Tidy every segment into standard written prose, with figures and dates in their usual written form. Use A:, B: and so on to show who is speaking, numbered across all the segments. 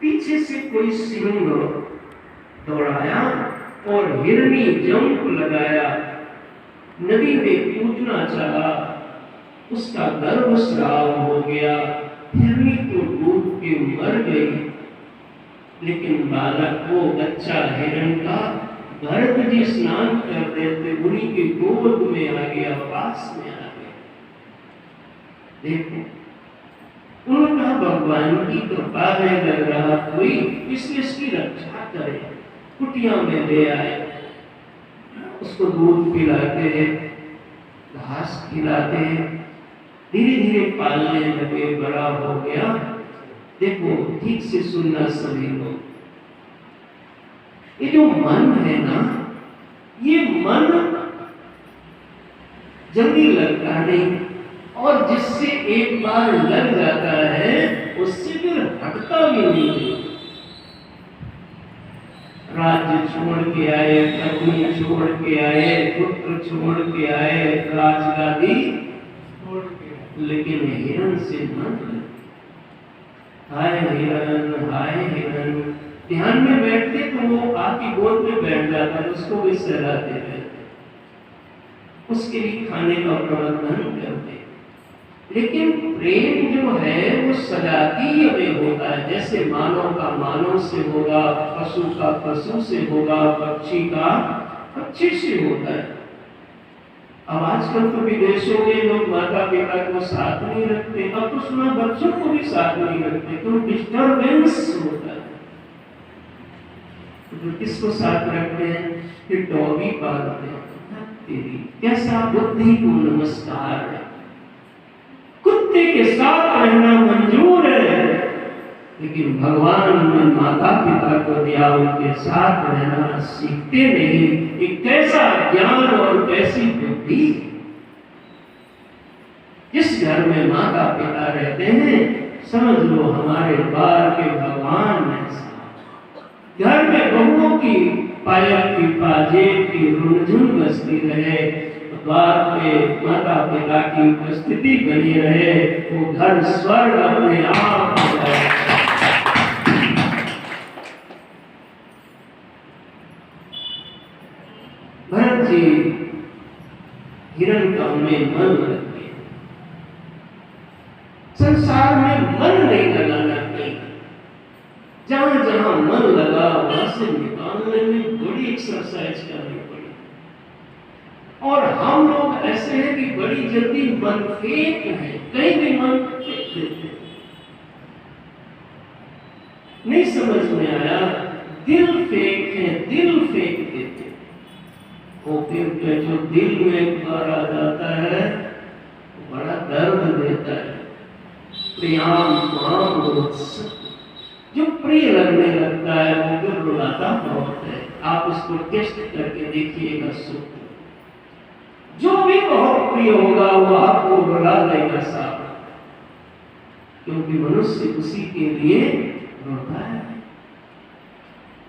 A: पीछे से कोई सिंह दौड़ाया और हिरनी जंप लगाया, नदी में कूदना चाहा, उसका गर्भस्राव हो गया, हिरनी तो डूब के मर गई। लेकिन बालक को बच्चा हिरण का भरत जी स्नान कर देते उन्हीं के गोद में आ गया, पास में आ गया। देखो उन्होंने कहा भगवान की कृपा है, लग रहा कोई इसलिए इसकी रक्षा करे। कुटिया में ले आए, उसको दूध पिलाते हैं, घास खिलाते हैं, धीरे धीरे पालने लगे, बड़ा हो गया। देखो ठीक से सुनना सभी लोग, ये जो मन है ना, ये मन जल्दी लगता नहीं, और जिससे एक बार लग जाता है उससे फिर हटता भी नहीं। राज्य छोड़ के आए, पत्नी छोड़ के आए, पुत्र छोड़ के आए, राजगादी छोड़ के आए, लेकिन हिरण से मन हाय हिरण, हाय हिरण। ध्यान में बैठते तो वो आपकी गोद में बैठ जाता है, उसको भी सहलाते रहते, उसके लिए खाने का प्रबंधन करते। लेकिन प्रेम जो है वो सजातीय में होता है, जैसे मानव का मानव से होगा, पशु का पशु से होगा, पक्षी का पक्षी से होता है। अब आजकल तो विदेशों में लोग माता पिता को साथ नहीं रखते, अब तो सुना बच्चों को भी साथ नहीं रखते, तो डिस्टर्बेंस होता है। तो किसको साथ रखते हैं? फिर डॉगी पालते हैं। तेरी कैसा बुद्धि को नमस्कार है, कुत्ते के साथ रहना मंजूर है, लेकिन भगवान ने माता पिता को दिया, उनके साथ रहना सीखते नहीं। ये कैसा ज्ञान और कैसी बुद्धि। जिस घर में माता पिता रहते हैं समझ लो हमारे द्वार के भगवान है। घर में बहुओं की पायल की पाजेब की रुनझुन बजती रहे, द्वार पे माता पिता की उपस्थिति बनी रहे, वो घर स्वर्ग अपने आप हो जाए। भरत जी हिरण का में मन लग गया। संसार में मन नहीं लगाना चाहिए, जहां जहां मन लगा वहां से निकालने में बड़ी एक्सरसाइज करनी पड़ी। और हम लोग ऐसे हैं कि बड़ी जल्दी मन फेंक है, कहीं भी मन फेंक देते, नहीं समझ में आया, दिल फेंक है, दिल फेंक देते। वो फिर जो दिल में एक बार आ जाता है बड़ा दर्द देता है। प्रियाम माम जो प्रिय लगने लगता है वो फिर रुलाता बहुत है। आप उसको टेस्ट करके देखिएगा, सुख जो भी बहुत प्रिय होगा वो आपको रुला देगा साहब, क्योंकि मनुष्य उसी के लिए रोता है।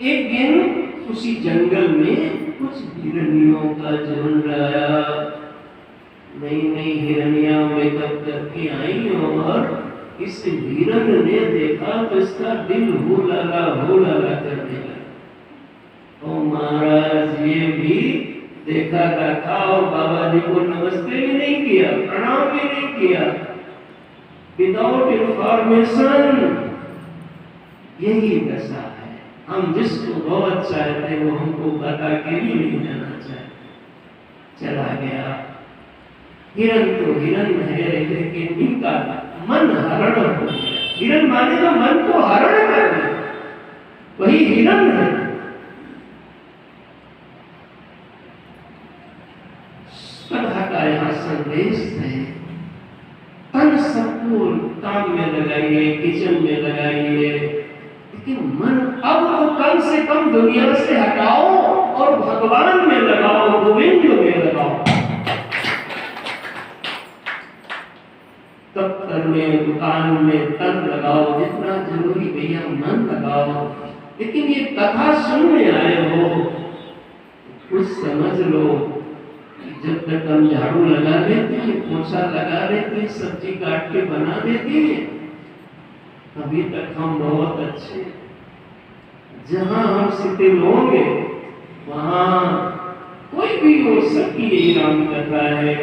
A: एक दिन उसी जंगल में कुछ हिरनियों का झुंड आया। नई नई हिरनियां मेकअप करके आई और इस हिरन ने देखा तो इसका दिल हो लगा करने लगा। ओ महाराज ये भी देखा था और बाबा जी को नमस्ते भी नहीं किया, प्रणाम भी नहीं किया, विदाउट इंफॉर्मेशन। यही दशा है, हम जिसको बहुत चाहते हैं वो हमको बता के भी नहीं जाना चाहते। चला गया। हिरन तो हिरन है, लेकिन इनका मन हरण हो गया। हिरन माने तो मन को हरण करना, वही हिरन है। कथा का यहाँ संदेश है, तन सबको काम में लगाइए, किचन में लगाइए, लेकिन मन अब तो कम से कम दुनिया से हटाओ और भगवान में लगाओ, गोविंद में लगाओ। दफ्तर में, दुकान में तन लगाओ, जितना जरूरी भैया मन लगाओ। लेकिन ये कथा सुनने आए हो कुछ समझ लो, जब तक हम झाड़ू लगा देते हैं, पोछा लगा देते हैं, सब्जी काट के बना देते हैं, अभी तक हम बहुत अच्छे। जहां हम शिथिल होंगे वहां कोई भी हो सबकी यही राम कथा है।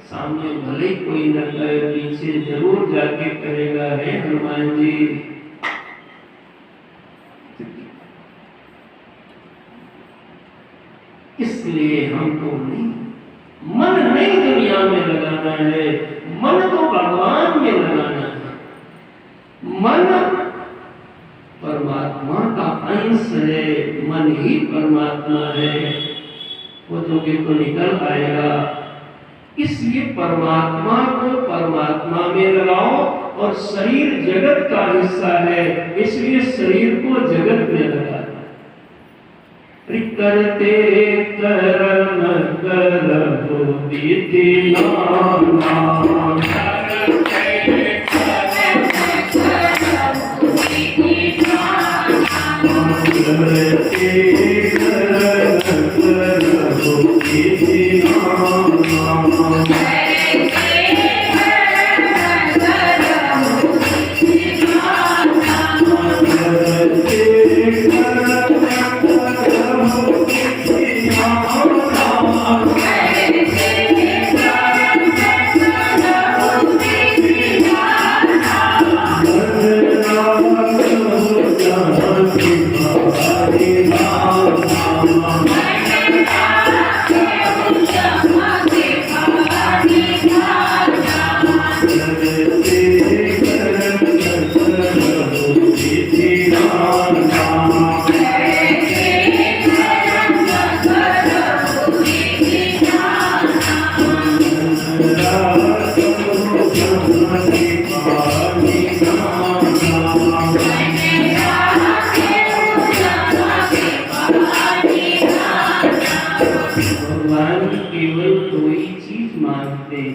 A: सामने भले कोई न करे, पीछे जरूर जाके करेगा, है हनुमान जी। इसलिए हमको नहीं मन नहीं दुनिया में लगाना है, मन तो भगवान में लगाना है। मन परमात्मा का अंश है, मन ही परमात्मा है, वो तो निकल आएगा। इसलिए परमात्मा को परमात्मा में लगाओ, और शरीर जगत का हिस्सा है, इसलिए शरीर को जगत में लगाओ। करते कर्म करहु विधि नाना,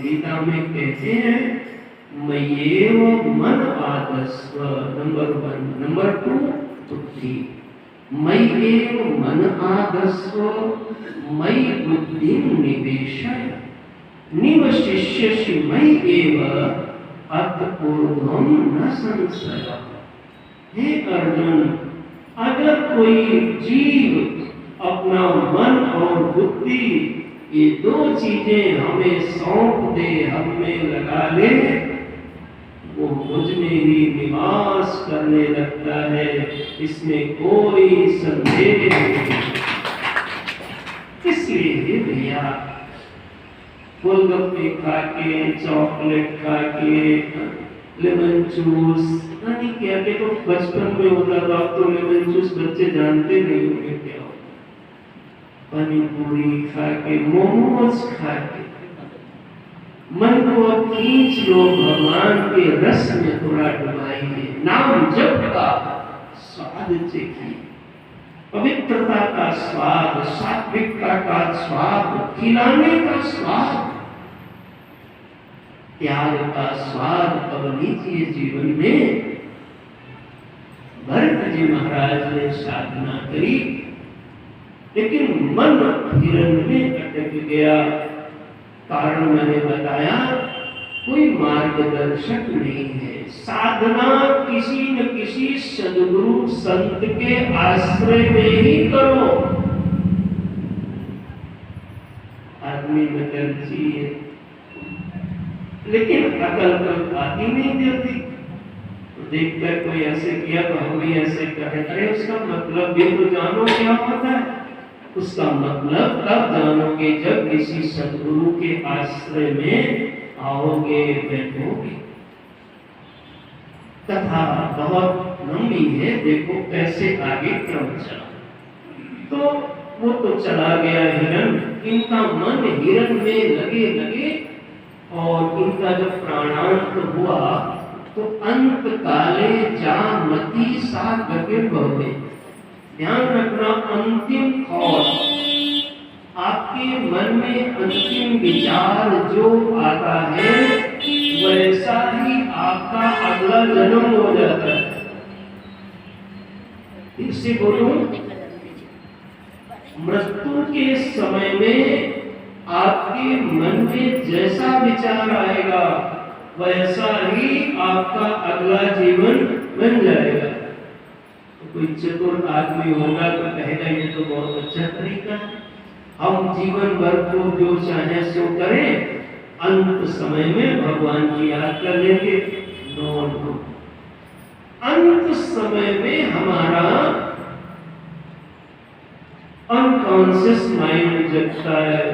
A: गीता में कहते हैं मय्येव मन आदस्व, नंबर 1। नंबर 2 बुद्धि। मय्येव मन आदस्व मयि बुद्धि निवेशय निवशिष्यसि मय्येव अतपूर्वम न संशय। हे अर्जुन, अगर कोई जीव अपना मन और बुद्धि ये 2 चीजें हमें सौंप दे, हमें लगा ले, वो मुझ में ही निवास करने लगता है, इसमें कोई संदेह नहीं। इसलिए भैया गोलगप्पे खा के, चॉकलेट खा के, लेमन जूस नहीं क्या के, तो बचपन में होता था, अब तो लेमन जूस बच्चे जानते नहीं होंगे क्या, पानी पूरी खा के, मोमोज खा के मन को खींच लो भगवान के रस में थोड़ा डुबाइए, नाम जप का स्वाद चखिए, पवित्रता का स्वाद, सात्विकता का स्वाद, खिलाने का स्वाद, त्याग का स्वाद अब लीजिए जीवन में। भरत जी महाराज ने साधना करी, लेकिन मन हिरण में अटक गया। कारण मैंने बताया, कोई मार्गदर्शक नहीं है। साधना किसी न किसी सद्गुरु संत के आश्रय में ही करो। आदमी में अकल चाहिए, लेकिन अकल कल आती नहीं जल्दी। तो देखकर कोई ऐसे किया तो हम भी ऐसे करें। अरे उसका मतलब भी तो जानो क्या होता है। उसका मतलब तब जानोगे जब किसी सद्गुरु के आश्रय में आओगे, बैठोगे। कथा बहुत लंबी है, देखो कैसे आगे क्रम चला। तो वो तो चला गया हिरण, इनका मन हिरण में लगे लगे, और इनका जब प्राणांत हुआ तो अंत काले जा मति सा गति भवे। ध्यान रखना, अंतिम थॉट, आपके मन में अंतिम विचार जो आता है वैसा ही आपका अगला जन्म हो जाता है। इससे बोलूं, मृत्यु के समय में आपके मन में जैसा विचार आएगा वैसा ही आपका अगला जीवन बन जाएगा। तो कोई चतुर आदमी होगा तो कहेगा ये तो बहुत अच्छा तरीका है, हम जीवन भर को जो चाहे सो करें, अंत समय में भगवान की याद कर लेंगे। नो नो, अंत समय में हमारा अनकॉन्शियस माइंड जगता है,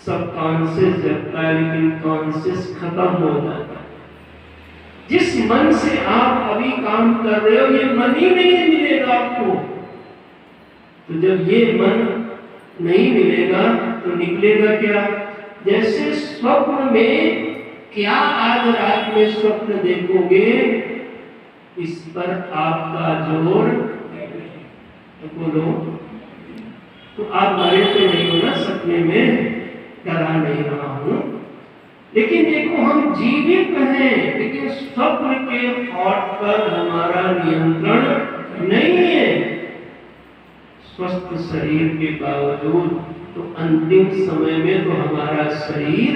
A: सबकॉन्शियस जगता है, लेकिन कॉन्शियस खत्म हो जाता है। जिस मन से आप अभी काम कर रहे हो ये मन ही नहीं मिलेगा आपको। तो जब ये मन नहीं मिलेगा तो निकलेगा क्या? जैसे स्वप्न में क्या आज रात में स्वप्न देखोगे, इस पर आपका जोर बोलो। तो आप मरे तो नहीं हो ना सपने में, डरा नहीं रहा हूं, लेकिन देखो हम जीवित हैं, लेकिन स्वप्न के थॉट पर हमारा नियंत्रण नहीं है। स्वस्थ शरीर के बावजूद तो अंतिम समय में तो हमारा शरीर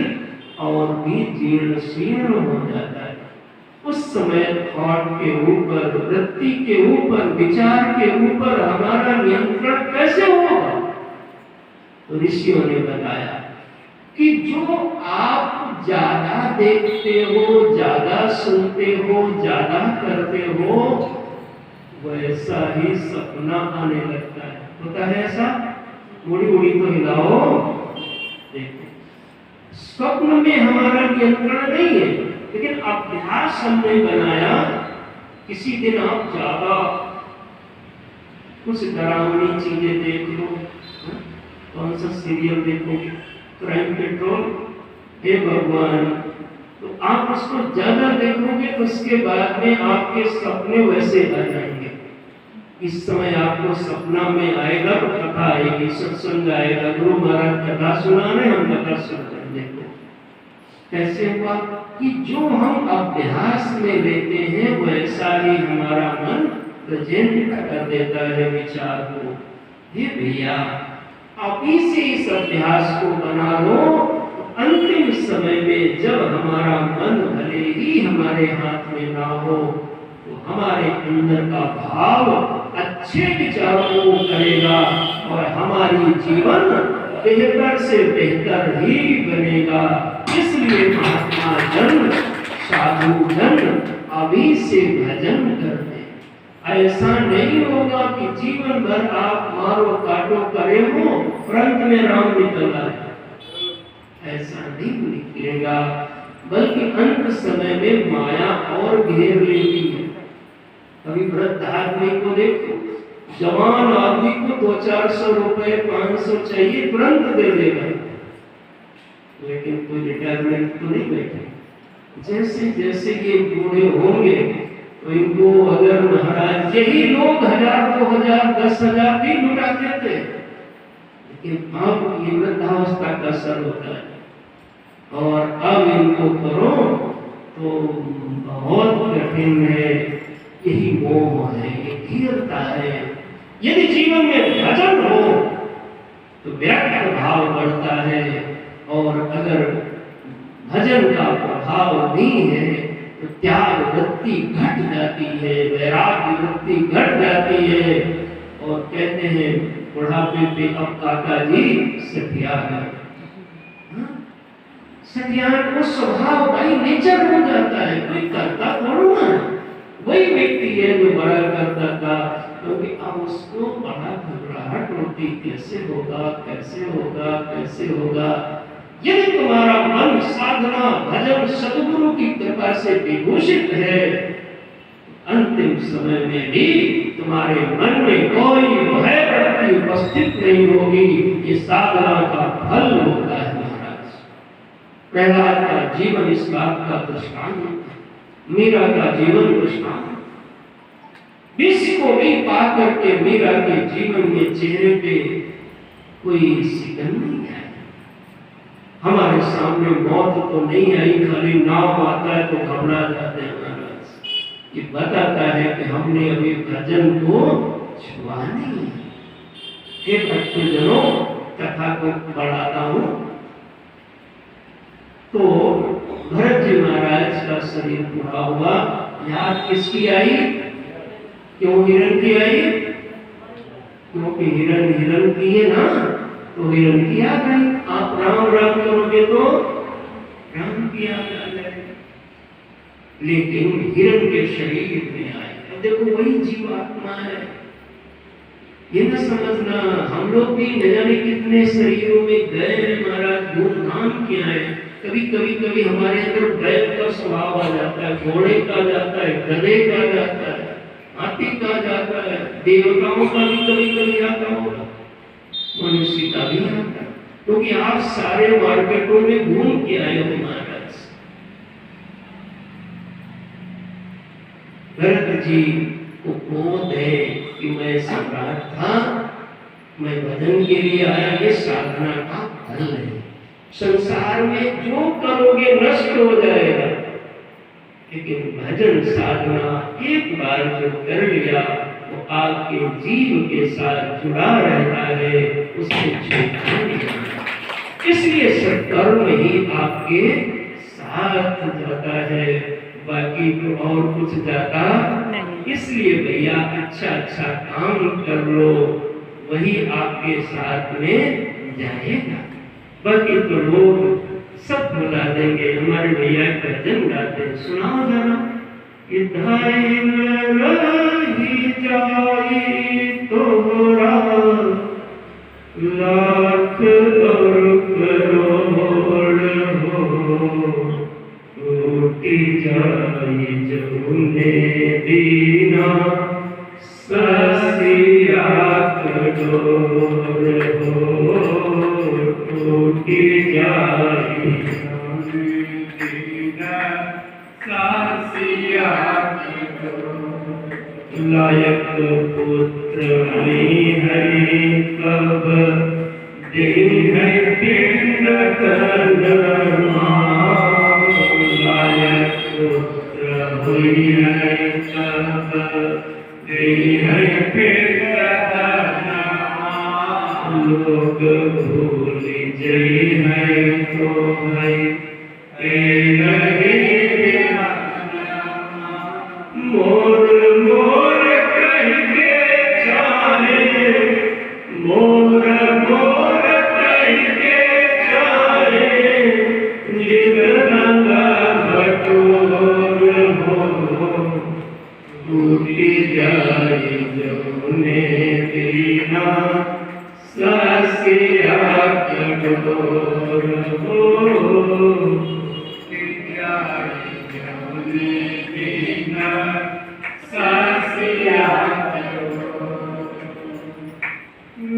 A: और भी जीर्ण शीर्ण हो जाता है। उस समय थॉट के ऊपर, वृत्ति के ऊपर, विचार के ऊपर हमारा नियंत्रण कैसे होगा? तो ऋषियों ने बताया कि जो आप ज्यादा देखते हो, ज्यादा सुनते हो, ज्यादा करते हो, वैसा ही सपना आने लगता है। होता है ऐसा? मुड़ी उड़ी तो हिलाओ। देखो, स्वप्न में हमारा नियंत्रण नहीं है, लेकिन अभ्यास हमने बनाया। किसी दिन आप ज्यादा कुछ डरावनी चीजें देख लो, कौन सा सीरियल देखोगे, क्राइम पेट्रोल, हे भगवान, तो आप उसको ज्यादा देखोगे तो उसके बाद में आपके सपने वैसे आ जाएंगे। इस समय आपको सपना में आएगा तो कथा आएगी, सत्संग आएगा, गुरु महाराज कथा सुना रहे, हम कथा सुन रहे। देखो कैसे हुआ कि जो हम अभ्यास में लेते हैं वैसा ही हमारा मन प्रेजेंट कर देता है विचार को। हे भैया, अभी से इस अभ्यास को बना लो, अंतिम समय में जब हमारा मन भले ही हमारे हाथ में ना हो, तो हमारे अंदर का भाव अच्छे विचारों को करेगा और हमारी जीवन बेहतर से बेहतर ही बनेगा। इसलिए महात्मा जन, साधु जन अभी से भजन करते। ऐसा नहीं होगा कि जीवन भर आप मारो काटो करे हो, अंत में राम निकल आए, ऐसा नहीं निकलेगा। बल्कि अंत समय में माया और घेर लेती है। अभी वृद्ध आदमी को देखो, जवान आदमी को 200-400 रुपए 500 चाहिए, तुरंत दे देगा, लेकिन कोई रिटायरमेंट तो नहीं बैठे। जैसे जैसे ये बूढ़े होंगे तो इनको अगर महाराज यही लोग 1000, 2000, 10,000 भी लुटा देते, लेकिन अब ये वृद्धावस्था का असर होता है और अब इनको करो तो बहुत कठिन है। यही मोह है, ये घेरता है। यदि जीवन में भजन हो तो विरक्त भाव बढ़ता है, और अगर भजन का प्रभाव नहीं है तो त्याग वृत्ति घट जाती है, वैराग्य वृत्ति घट जाती है। और कहते हैं बुढ़ापे पे अब काका जी सठियार, सठियार को स्वभाव भाई नेचर हो जाता है, कोई करता थोड़ा ना, वही व्यक्ति है जो बड़ा करता था, क्योंकि अब उसको बड़ा घबराहट होती, कैसे होगा, कैसे होगा, कैसे होगा। यदि तुम्हारा मन साधना भजन सद्गुरु की कृपा से विभूषित है, अंतिम समय में भी तुम्हारे मन में कोई भय वृत्ति उपस्थित नहीं होगी। ये साधना का फल होता है महाराज। प्रहलाद का जीवन इस बात का दृष्टांत है, मीरा का जीवन दृष्टांत। विष को भी पा करके मीरा के जीवन के चेहरे पे कोई सिकन नहीं आई। हमारे सामने मौत तो नहीं आई, खाली नाम आता है तो घबरा जाते हैं महाराज। ये बताता है कि हमने अभी भजन को छुआ नहीं। एक भक्तजनों कथा को बढ़ाता हूं। तो भरत जी महाराज का शरीर पूरा हुआ, याद किसकी आई? क्यों हिरण की आई? क्योंकि हिरण हिरण किए ना तो हिरण की याद आई। आप राम राम करोगे तो राम की याद आ जाएगी। लेकिन हिरण के शरीर में आए। अब देखो वही जीवात्मा है। ये न समझना हम लोग भी न जाने कितने शरीरों में गए महाराज, धूमधाम किया है। कभी कभी हमारे अंदर बैल का स्वभाव आ जाता है, घोड़े का आ जाता है, गधे का आ जाता है, हाथी का आ जाता है, देवताओं का भी कभी कभी आता होगा, मनुष्य का भी आता है। क्योंकि आप सारे मार्केटों में घूम के आए हो महाराज। भरत जी को क्रोध है कि मैं सम्राट था, मैं भजन के लिए आया, ये साधना का फल है। संसार में जो करोगे नष्ट हो जाएगा, लेकिन भजन साधना एक बार जो कर लिया तो आपके जीव के साथ जुड़ा रहता है, उससे छूटता नहीं। इसलिए सत्कर्म ही आपके साथ जाता है, बाकी तो और कुछ जाता नहीं। इसलिए भैया अच्छा काम कर लो, वही आपके साथ में जाएगा। बाकी तो लोग सब बुला देंगे। हमारे भैया भजन गाते हैं, सुनाओ जरा। इधाई रही जाई तोरा लाख और करोड़ हो, टूटी जाई जमुने दीना ससिया कठोर हो, टूटी जाई दीना ससिया कठोर। लायक पुत्र नहीं है कब दिन है पिंड कर्मा, लायक पुत्र हुई है कब दिन है पिंड कर्मा। लोग भूल जई है तो है मोर मोर कह के जाए, मोर मोर कह के जाए, जितना बटोर हो, टूटी जाए जमुने दीना ससिया कठोर हो, टूटी जाए जमुने दीना ससिया कठोर।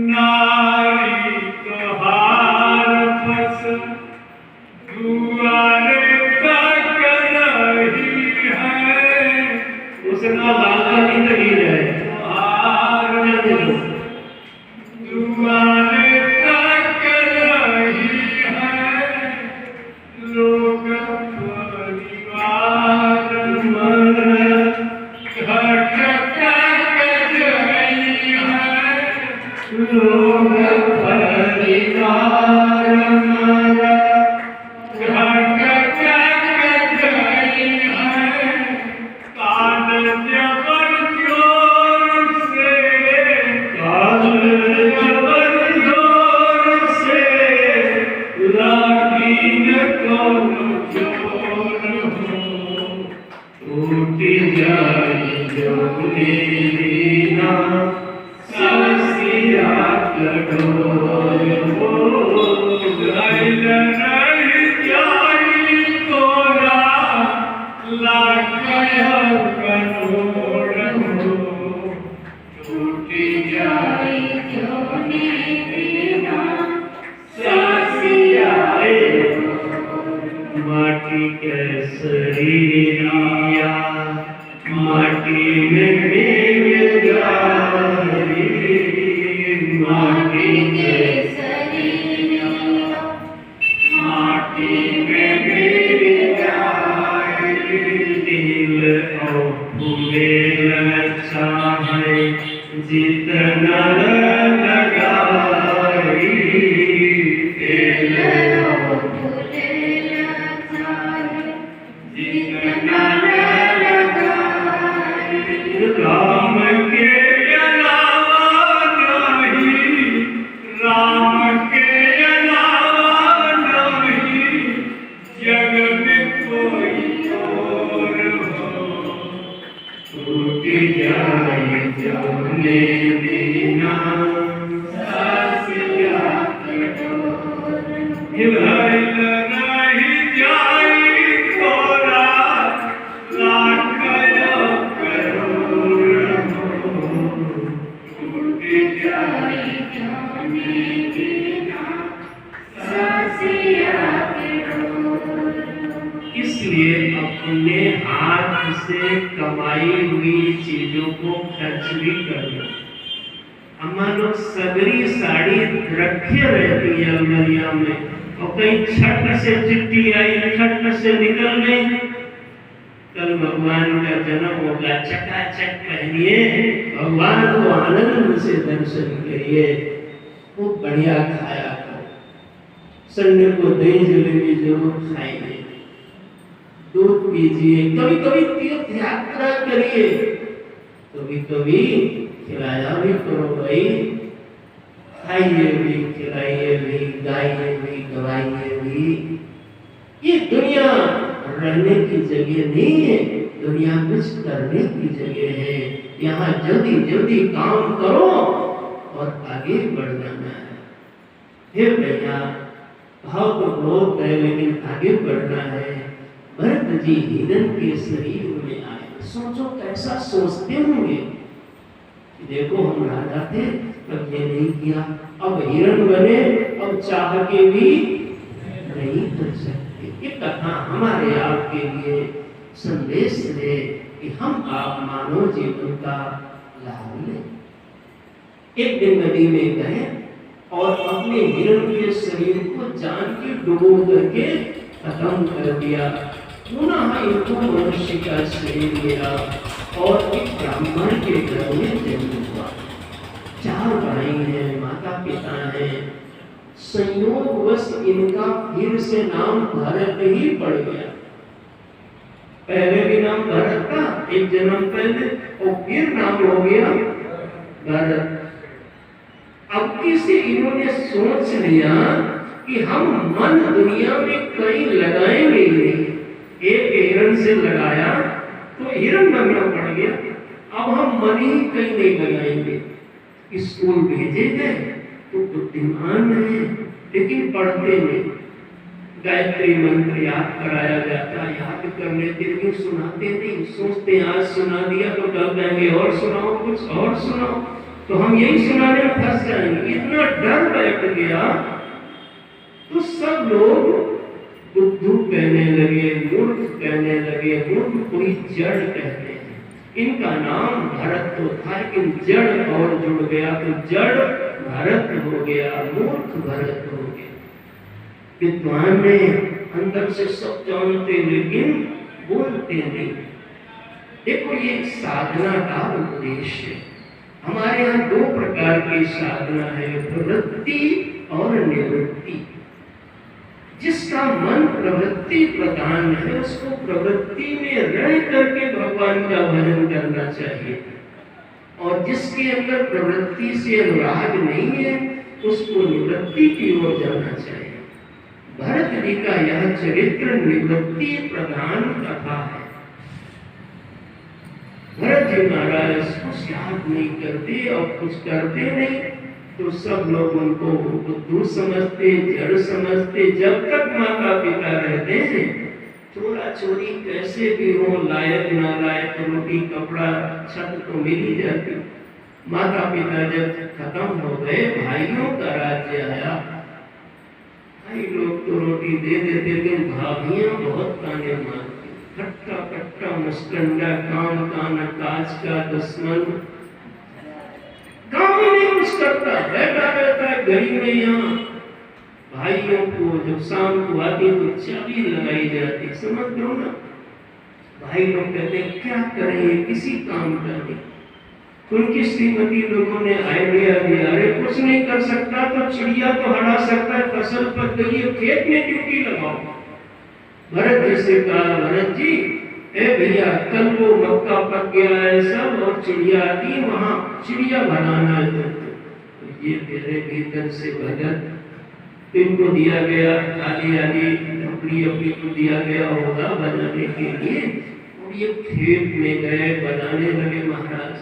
A: नारी तोहार बस दुआरे तक रही है, उसका बालका नहीं है दुआरे तक रही है, लोग परिवार मर घट तक जई है, लोग परिवार मर घट तक जई है। काल जबर जोर से, काल जबर जोर से, लागिन कौन जोर हो, टूटी जाए जमुने दीना ससिया कठोर हो, गइल नहीं जाई तोरा लाख और करोड़ हो, टूटी जाए जमुने दीना ससिया माटी के शरीरिया, माटी में मिल जाई, माटी के शरीरिया, माटी में मिल जाई। दिल और फूलेल चाहे जितना लगाई, दिल और फूलेल चाहे जितना लगाई। राम जाए जाने देना सासिया हिलाई लगाई जाए थोड़ा लाख करोड़ टूट जाए जाने देना सासिया। इसलिए अपने हाथ से कमाई हुई चीजों को खर्च भी करना। अम्मा लोग सगरी साड़ी रखे रहती है अलमारिया में, और कहीं छठ से चिट्ठी आई, छठ से निकल गई, कल भगवान का जन्म होगा, चकाचक पहनिए, भगवान को आनंद से दर्शन करिए, खूब बढ़िया खाया करो, संडे को दही जलेबी जरूर खाइए, दूध पीजिए, कभी कभी तीर्थ यात्रा करिए, कभी कभी खिलाया भी करो भाई, खाइए भी, खिलाइए भी, गाइए भी, गवाइए भी। ये दुनिया रहने की जगह नहीं है, दुनिया कुछ करने की जगह है। यहाँ जल्दी जल्दी काम करो और आगे बढ़ जाना है। फिर भैया भाव तो बहुत है, लेकिन आगे बढ़ना है। भरत जी हिरण के शरीर में आए, सोचो कैसा सोचते होंगे, देखो हम राजा थे तब ये नहीं किया, अब हिरण बने, अब चाह के भी नहीं कर सकते। ये कथा हमारे आपके लिए संदेश है कि हम आप मानव जीवन का लाभ लें। एक दिन नदी में गए और अपने हिरण के शरीर को जान के डुबो करके खत्म कर दिया। पुनः इनको मनुष्य का शरीर मिला और एक ब्राह्मण के घर में जन्म हुआ। 4 भाई हैं, माता पिता हैं, संयोगवश इनका फिर से नाम भरत ही पड़ गया। पहले भी नाम भरत था एक जन्म पहले, और फिर नाम हो गया भरत। अब किसी इन्होंने सोच लिया कि हम मन दुनिया में कहीं लगाएंगे ही नहीं। एक हिरण से लगाया तो हिरण बनना पड़ गया, अब हम मन ही कहीं नहीं लगाएंगे। स्कूल भेजे गए तो बुद्धिमान है, लेकिन पढ़ते नहीं। गायत्री मंत्र याद कराया जाता, याद कर लेते, लेकिन सुनाते नहीं। सोचते आज सुना दिया तो कल कहेंगे और सुनाओ, कुछ और सुनाओ, तो हम यही सुनाने में फंस जाएंगे। इतना डर बैठ गया तो सब लोग बुद्धू कहने लगे, मूर्ख कहने लगे। मूर्ख कोई जड़ कहते हैं, इनका नाम भरत तो था, लेकिन जड़ और जुड़ गया तो जड़ भरत हो गया, मूर्ख भरत हो गया। विद्वान ने अंदर से सब जानते लेकिन बोलते नहीं। देखो ये साधना का उपदेश है। हमारे यहाँ 2 प्रकार की साधना है, प्रवृत्ति और निवृत्ति। जिसका मन प्रवृत्ति प्रधान है उसको प्रवृत्ति में रह करके भगवान का भजन करना चाहिए, और जिसके अंदर प्रवृत्ति से अनुराग नहीं है उसको निवृत्ति की ओर जाना चाहिए। भरत जी का यह चरित्र निवृत्ति प्रधान कथा है। भरत जी महाराज कुछ याद नहीं करते और कुछ करते नहीं, तो सब लोग उनको बुद्धू समझते, जड़ समझते। जब तक माता पिता रहते हैं चोरा चोरी कैसे भी हो, लायक ना लायक, रोटी कपड़ा छत तो मिल ही जाती। माता पिता जब खत्म हो गए, भाइयों का राज्य आया। भाई लोग तो रोटी दे देते, लेकिन भाभियां बहुत ताने मारती। खट्टा खट्टा मुस्कंडा, कान कान काज का दुश्मन, काम नहीं कुछ करता, बैठा रहता है गली में। यहाँ भाइयों को जब शाम को आती तो चाबी लगाई जाती, समझ लो ना। भाई लोग कहते क्या करें, किसी काम का नहीं। उनकी श्रीमती लोगों ने आइडिया दिया, अरे कुछ नहीं कर सकता तो चिड़िया तो हरा सकता है, फसल पर गई खेत में ड्यूटी लगाओ। भरत जी से कहा, भरत जी ए भैया कल वो मक्का पक गया है सब, और चिड़िया आती वहां चिड़िया बनाना है। तो ये तेरे भीतर से भगत, इनको दिया गया खाली आली झोपड़ी अपनी को दिया गया होगा बनाने के लिए, ये खेत में गए, बनाने लगे महाराज,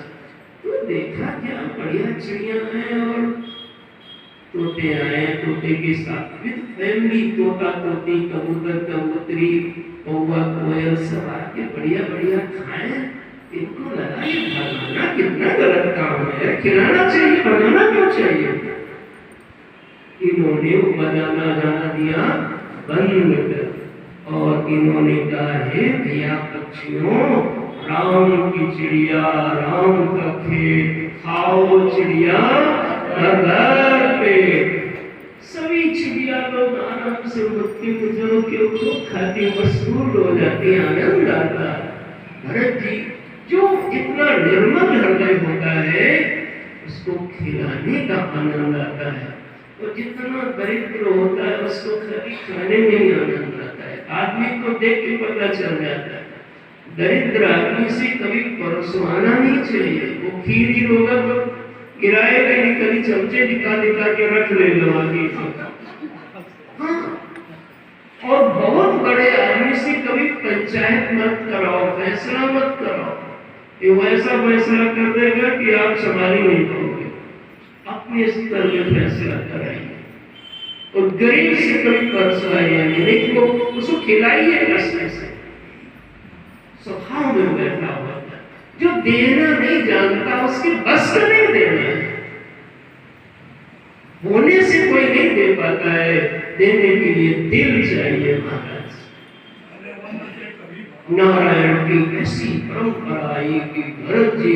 A: तो देखा क्या बढ़िया चिड़िया हैं और तोते आए, तोते के साथ विद फैमिली, तोता तोती, कबूतर कबूतरी, कौवा कोयल सब आके बढ़िया बढ़िया खाए। इनको लगा ये बनाना कितना गलत काम है, खिलाना चाहिए, बनाना क्यों चाहिए। इन्होंने वो बनाना जाना दिया बंद कर और इन्होंने कहा, हे भैया पक्षियों, राम की चिड़िया, राम का खेत, खाओ चिड़िया घर पे। सभी चिड़िया लोग आराम से उड़ती गुजरों के ऊपर खाती मशहूर हो जाती, आनंद आता। भरत जी जो इतना निर्मल हृदय होता है उसको खिलाने का आनंद आता है, और जितना दरिद्र होता है उसको खाली खाने में ही आनंद आता है। आदमी को देख के पता चल जाता है, दरिद्र आदमी से कभी परसवाना नहीं चाहिए। वो खीर ही होगा तो गिराएगा नहीं, कभी चमचे दिखा दिखा के रख लेगा आगे। हाँ, और बहुत बड़े आदमी से कभी पंचायत मत कराओ, फैसला मत कराओ, ये वैसा फैसला कर देगा कि आप संभाल ही नहीं पाओगे। अपने स्तर में फैसला कराइए, और गरीब से कभी परसवाइए नहीं, तो उसको खिलाइए रस्ते से। स्वभाव में बैठा हुआ था, जो देना नहीं जानता उसके बस का नहीं देना है। होने से कोई नहीं दे पाता है, देने के लिए दिल चाहिए महाराज। नारायण की ऐसी परंपरा आई कि भरत जी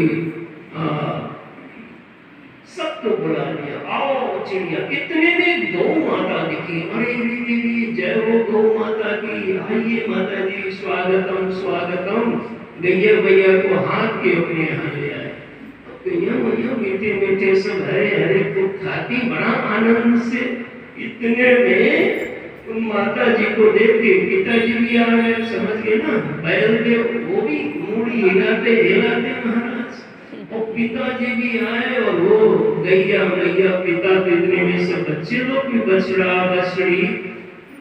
A: सबको बुला लिया, आओ चिड़िया। इतने में गौ माता दिखी, अरे जय हो गौ माता की, आइए माता जी, स्वागतम स्वागतम। गैया भैया को हाथ के अपने यहाँ ले आए। गैया भैया मीठे मीठे सब हरे हरे को खाती बड़ा आनंद से। इतने में उन माता जी को देख के पिताजी भी आ गए, समझ गए ना, बैल के वो भी मूड़ी हिलाते हिलाते महाराज, और पिताजी भी आए, और वो गैया मैया पिता इतने में सब बच्चे लोग भी, बछड़ा बछड़ी,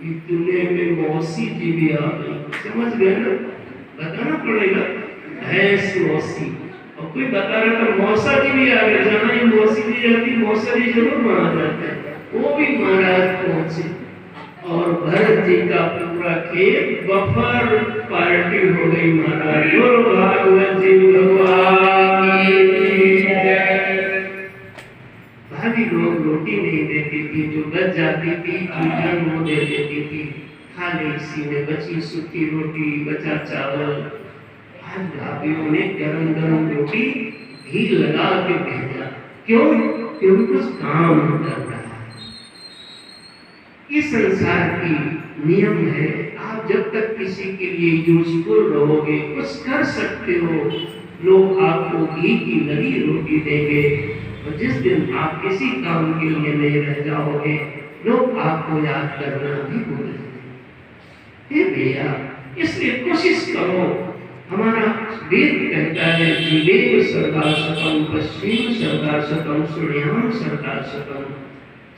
A: इतने में मौसी जी भी आ गई। समझ गए ना, बताना पड़ेगा, भैंस मौसी। और कोई बता रहा था मौसा जी भी आ गए, जहाँ ये मौसी जी जाती मौसा जी जरूर माना जाता है, वो भी महाराज पहुंचे। और भरत जी का पूरा खेत बफर पार्टी हो गई महाराज। बोलो भागवत जी भगवान की जय। भाभी लोग रोटी नहीं देती थी, जो बच जाती थी अंजन वो दे देती थी, खा ले इसी में, बची सूखी रोटी, बचा चावल। आज भाभीओं ने गरम गरम रोटी घी लगा के भेजा, क्यों? क्योंकि कुछ काम कर रहा है। इस संसार की नियम है, आप जब तक किसी के लिए यूजफुल रहोगे, कुछ कर सकते हो, लोग आपको घी की लगी रोटी देंगे। और जिस दिन आप किसी काम के लिए नहीं रह जाओगे, लोग आपको याद करना भी भूल जाएंगे। भैया, इसलिए कोशिश करो। हमारा वेद कहता है कि वेद सर्वा सकम पश्चिम सर्वा सकम सूर्याम सर्वा सकम।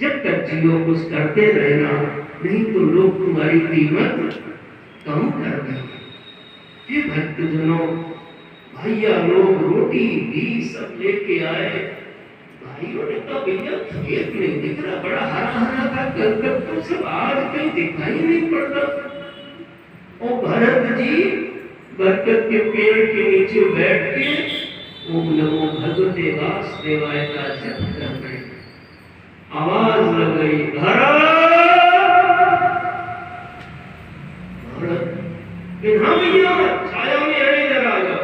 A: जब तक जियो कुछ करते रहना, नहीं तो लोग तुम्हारी कीमत कम कर देंगे। हे भक्तजनों, भैया लोग रोटी भी सब लेके आए। भाइयों ने कहा भैया खेत नहीं दिख रहा, बड़ा हरा हरा था कल तो सब, आज कहीं दिखाई नहीं पड़ता। और भरत जी बरगद के पेड़ के नीचे बैठ के ओम नमो भगवते वासुदेवाय का जप कर रहे। आवाज लग गई, भरत भैया छाया में आने लगा।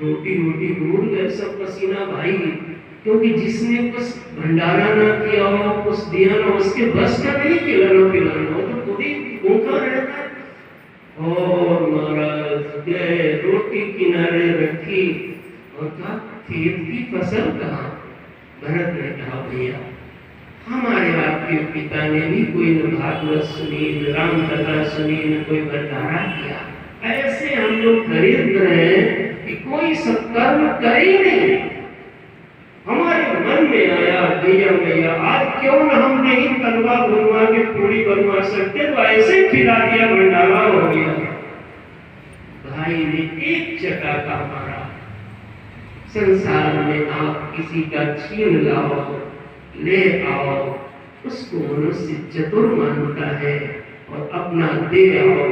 A: रोटी रोटी भूल गए सब, पसीना भाई, क्योंकि जिसने कुछ भंडारा ना किया हो, कुछ दिया ना, उसके बस का नहीं खिलाना पिलाना हो, तो खुद ही भूखा रहता है। और महाराज गए, रोटी किनारे रखी, और कहा खेत की फसल कहाँ? भरत ने कहा भैया हमारे आपके पिता ने भी कोई न भागवत सुनी, न राम कथा सुनी, न कोई भंडारा किया। ऐसे हम लोग दरिद्र हैं कि कोई सत्कर्म करे ही नहीं। हमारे मन में आया भैया आज क्यों न हम नहीं तलवा बनवा के पूरी बनवा सकते, तो ऐसे खिला दिया, भंडारा हो गया। भाई ने एक चटाका मारा। संसार में आप किसी का छीन लाओ, ले आओ, उसको मनुष्य चतुर मानता है, और अपना दे आओ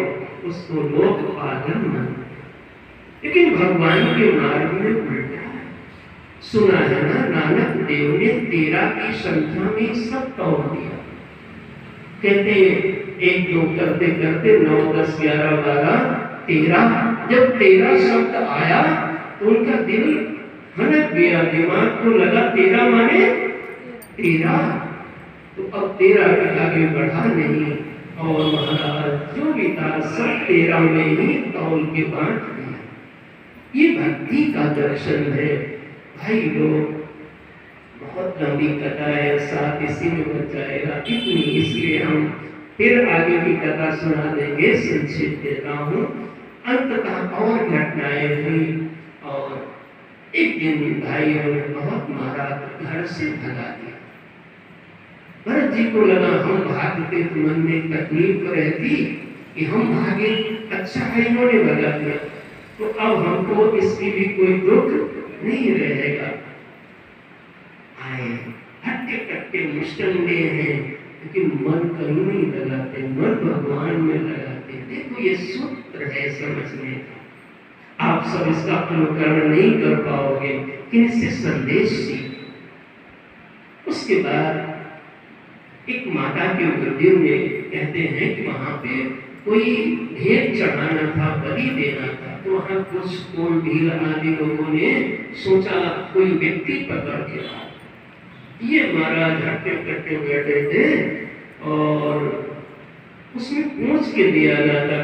A: उसको लोग पागल मानते हैं। लेकिन भगवान के मार्ग में उल्टा है। सुना है ना, नानक देव ने 13 की संख्या में सब तोड़ दिया। कहते 1 2 करते करते 9 10 11 12 13, जब 13 शब्द आया तो उनका दिल हनक गया, दिमाग को लगा 13 माने 13, तो अब 13 के आगे बढ़ा नहीं, और महाराज जो भी था सब 13 में ही तौल के बांट दिया। ये भक्ति का दर्शन है भाई लोग। बहुत लंबी कथा है, साथ इसी में बच जाएगा, इतनी इसलिए हम फिर आगे की कथा सुना देंगे, संक्षिप्त देता हूँ। अंततः और घटनाएं हुई, और एक दिन भाइयों ने बहुत मारा, घर से भगा दिया। भरत जी को लगा हम भागते तो मन में तकलीफ रहती कि हम भागे, अच्छा है इन्होंने भगा दिया, तो अब हमको इसकी भी कोई दुख नहीं रहेगा। आए हट्टे कट्टे मुश्किलें हैं, लेकिन मन कहीं नहीं लगाते, मन भगवान में लगाते। देखो ये सूत्र है समझने का, आप सब इसका अनुकरण नहीं कर पाओगे, लेकिन इससे संदेश सीख। उसके बाद एक माता के मंदिर में कहते हैं कि वहां पे कोई भेंट चढ़ाना था, बलि देना था, तो वहां कुछ कोल भील आदि लोगों ने सोचा कोई व्यक्ति पकड़ के लाओ। ये महाराज हट्टे कट्टे बैठे थे, और उसमें पूछ के दिया जाता।